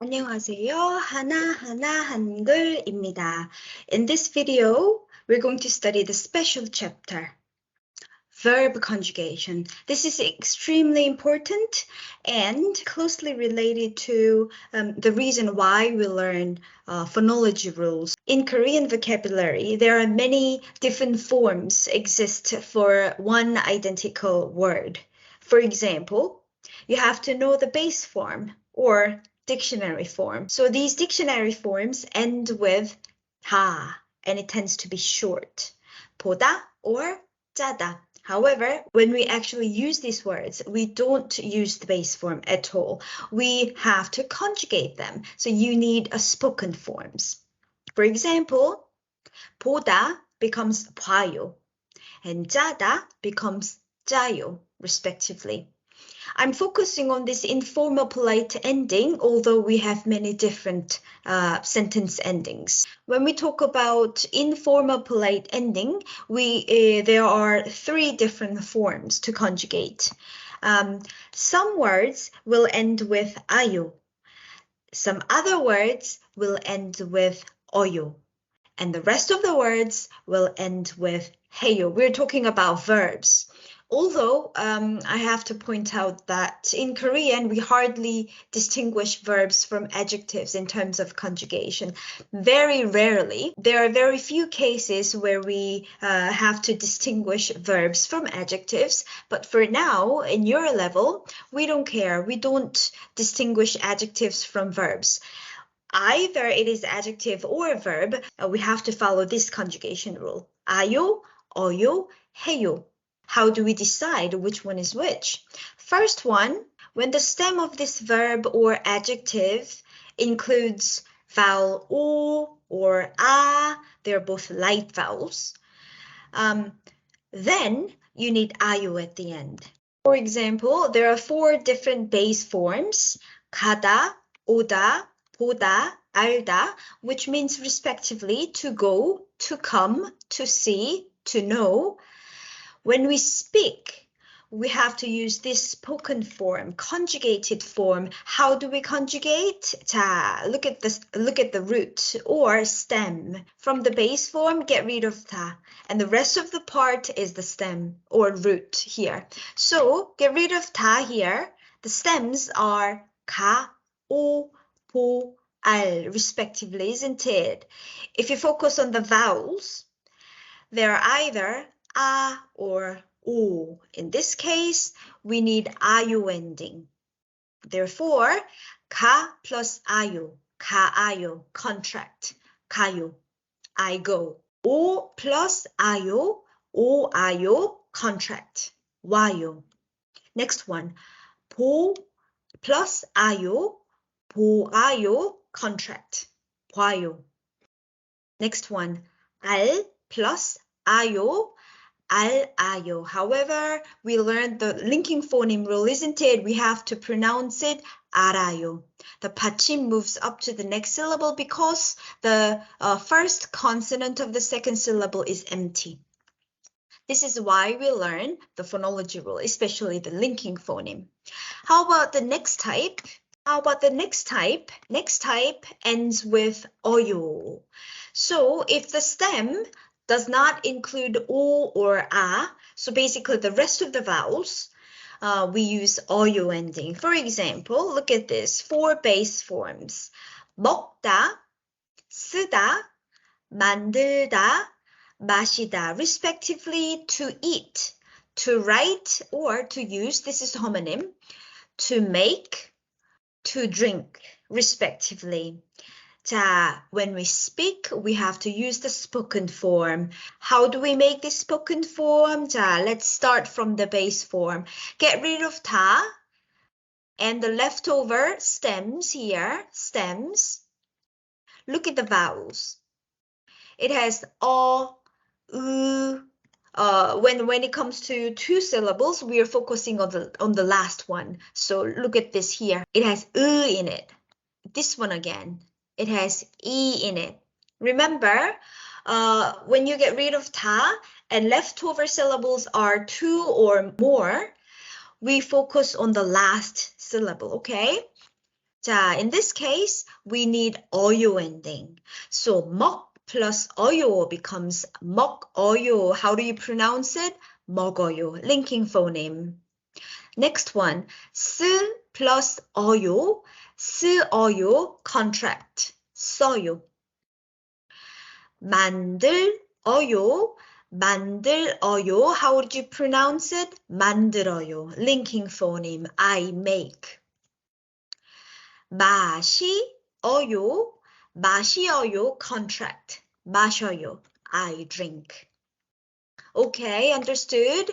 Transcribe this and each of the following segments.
안녕하세요. 하나하나 한글입니다. In this video, we're going to study the special chapter, verb conjugation. This is extremely important and closely related to the reason why we learn phonology rules. In Korean vocabulary, there are many different forms exist for one identical word. For example, you have to know the base form or dictionary form. So these dictionary forms end with 다, and it tends to be short. 보다 or 짜다. However, when we actually use these words, we don't use the base form at all. We have to conjugate them. So you need a spoken forms. For example, 보다 becomes 봐요, and 짜다 becomes 짜요, respectively. I'm focusing on this informal polite ending, although we have many different sentence endings. When we talk about informal polite ending, there are three different forms to conjugate. Some words will end with 아요. Some other words will end with 어요. And the rest of the words will end with 해요. We're talking about verbs. Although I have to point out that in Korean, we hardly distinguish verbs from adjectives in terms of conjugation. Very rarely. There are very few cases where we have to distinguish verbs from adjectives. But for now, in your level, we don't care. We don't distinguish adjectives from verbs. Either it is adjective or a verb, we have to follow this conjugation rule. 아요, 어요, 해요. How do we decide which one is which? First one, when the stem of this verb or adjective includes vowel o or a, they're both light vowels, then you need 아요 at the end. For example, there are four different base forms, 가다, 오다, 보다, 알다, which means respectively to go, to come, to see, to know. When we speak, we have to use this spoken form, conjugated form. How do we conjugate? 자, look at the root or stem. From the base form, get rid of 다. And the rest of the part is the stem or root here. So get rid of 다 here. The stems are 가, 오, 보, 알, respectively, isn't it? If you focus on the vowels, they're either a or o. In this case, we need 아요 ending. Therefore, 가 plus 아요, 가아요, contract, 가요, I go. 오 plus 아요, 오아요, contract, 와요. Next one, 보 plus 아요, 보아요, contract, 봐요. Next one, 알 plus 아요, 알아요. However, we learned the linking phoneme rule, isn't it? We have to pronounce it 알아요. The 받침 moves up to the next syllable because the first consonant of the second syllable is empty. This is why we learn the phonology rule, especially the linking phoneme. How about the next type? Next type ends with 어요. So if the stem does not include o or a, so basically the rest of the vowels, we use 어요 ending. For example, look at this, four base forms. 먹다, 쓰다, 만들다, 마시다, respectively to eat, to write or to use, this is homonym, to make, to drink, respectively. 자, when we speak, we have to use the spoken form. How do we make this spoken form? 자, let's start from the base form. Get rid of 다 and the leftover stems here, stems. Look at the vowels. It has when it comes to two syllables, we are focusing on the last one. So look at this here. It has in it. This one again. It has E in it. Remember, when you get rid of 다 and leftover syllables are two or more, we focus on the last syllable, okay? 자, in this case, we need 어요 ending. So 먹 plus 어요 becomes 먹어요. How do you pronounce it? 먹어요. Linking phoneme. Next one, 쓰 plus 어요, 쓰어요, contract, 써요. 만들어요, 만들어요. How would you pronounce it? 만들어요. Linking phoneme, I make. 마시어요, 마시어요, contract, 마셔요, I drink. Okay, understood?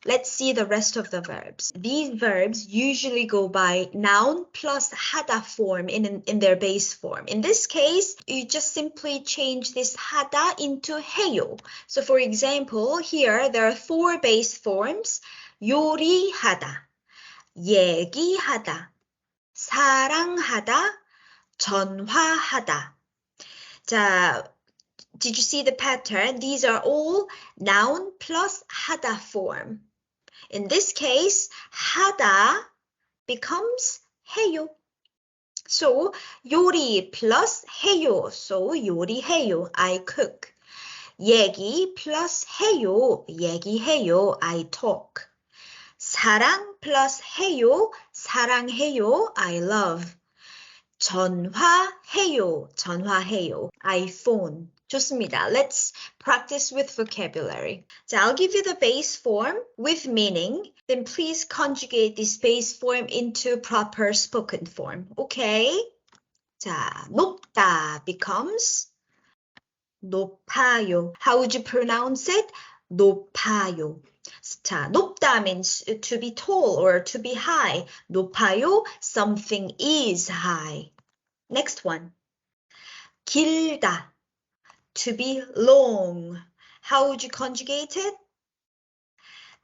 Let's see the rest of the verbs. These verbs usually go by noun plus 하다 form in their base form. In this case, you just simply change this 하다 into 해요. So for example, here there are 4 base forms. 요리하다, 얘기하다, 사랑하다, 전화하다. 자, did you see the pattern? These are all noun plus 하다 form. In this case, 하다 becomes 해요. So, 요리 plus 해요. So, 요리해요. I cook. 얘기 plus 해요. 얘기해요. I talk. 사랑 plus 해요. 사랑해요. I love. 전화해요. 전화해요. I phone. 좋습니다. Let's practice with vocabulary. 자, I'll give you the base form with meaning. Then please conjugate this base form into proper spoken form. Okay? 자, 높다 becomes 높아요. How would you pronounce it? 높아요. 자, 높다 means to be tall or to be high. 높아요, something is high. Next one. 길다, to be long. How would you conjugate it?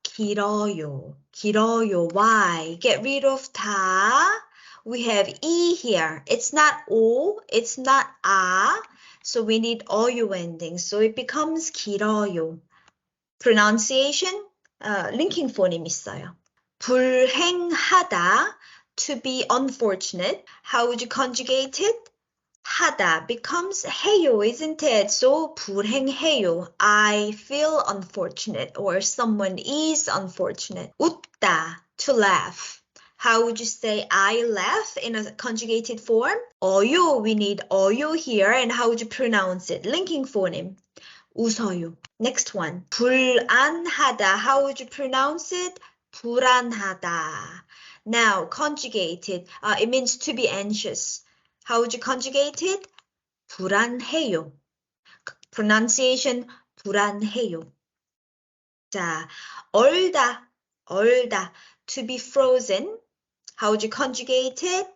길어요, 길어요. Why? Get rid of 다. We have E here. It's not O, it's not 아. So we need 어요 ending. So it becomes 길어요. Pronunciation, linking phoneme 있어요. 불행하다, to be unfortunate. How would you conjugate it? 하다 becomes 해요, isn't it? So 불행해요. I feel unfortunate or someone is unfortunate. 웃다, to laugh. How would you say I laugh in a conjugated form? 어요, we need 어요 here. And how would you pronounce it? Linking phoneme. 웃어요. Next one. 불안하다. How would you pronounce it? 불안하다. Now, conjugated. It means to be anxious. How would you conjugate it? 불안해요. Pronunciation, 불안해요. 자, 얼다, 얼다. To be frozen. How would you conjugate it?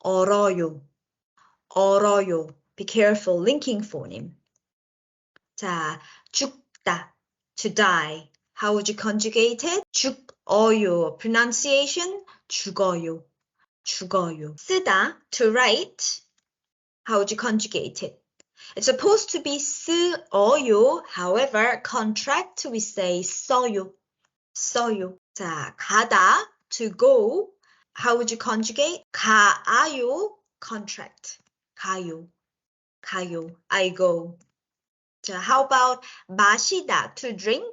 얼어요. 얼어요. Be careful, linking phoneme. 자, 죽다, to die. How would you conjugate it? 죽어요. Pronunciation, 죽어요. 죽어요. 쓰다, to write. How would you conjugate it? It's supposed to be 쓰어요. However, contract, we say 써요. 써요. 자, 가다, to go. How would you conjugate? 가요, contract. 가요. 가요. I go. 자, how about 마시다, to drink?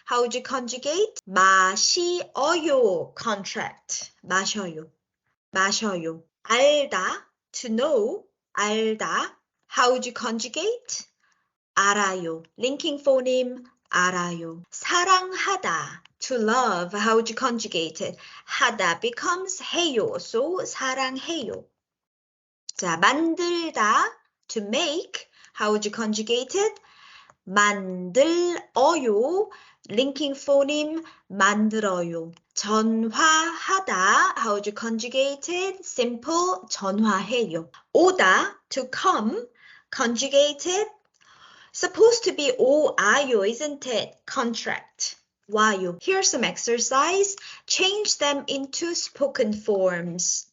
How would you conjugate? 마시어요, contract. 마셔요. 마셔요. 알다, to know. 알다. How would you conjugate? 알아요. Linking phoneme, 알아요. 사랑하다, to love. How would you conjugate it? 하다 becomes 해요. So, 사랑해요. 자, 만들다, to make. How would you conjugate it? 만들어요. Linking phoneme, 만들어요. 전화하다. How would you conjugate it? Simple, 전화해요. 오다, to come. Conjugate it. Supposed to be 오아요, isn't it? Contract. 와요. Here's some exercise. Change them into spoken forms.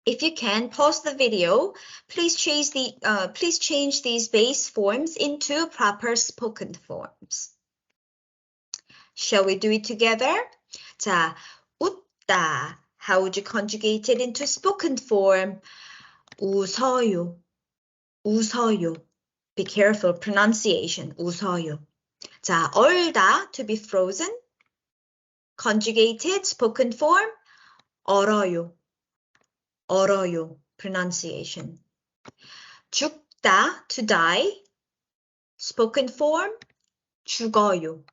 If you can, pause the video. Please change these base forms into proper spoken forms. Shall we do it together? 자, 웃다. How would you conjugate it into spoken form? 웃어요. 웃어요. Be careful, pronunciation. 웃어요. 자, 얼다, to be frozen. Conjugated, spoken form. 얼어요. 얼어요. Pronunciation. 죽다, to die. Spoken form. 죽어요.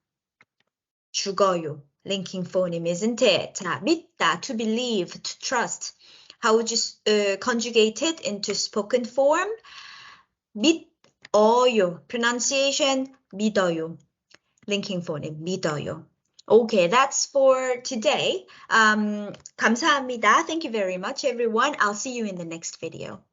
죽어요. Linking phoneme, isn't it? 자, 믿다, to believe, to trust. How would you conjugate it into spoken form? 믿어요. Pronunciation, 믿어요. Linking phoneme, 믿어요. Okay, that's for today. 감사합니다. Thank you very much, everyone. I'll see you in the next video.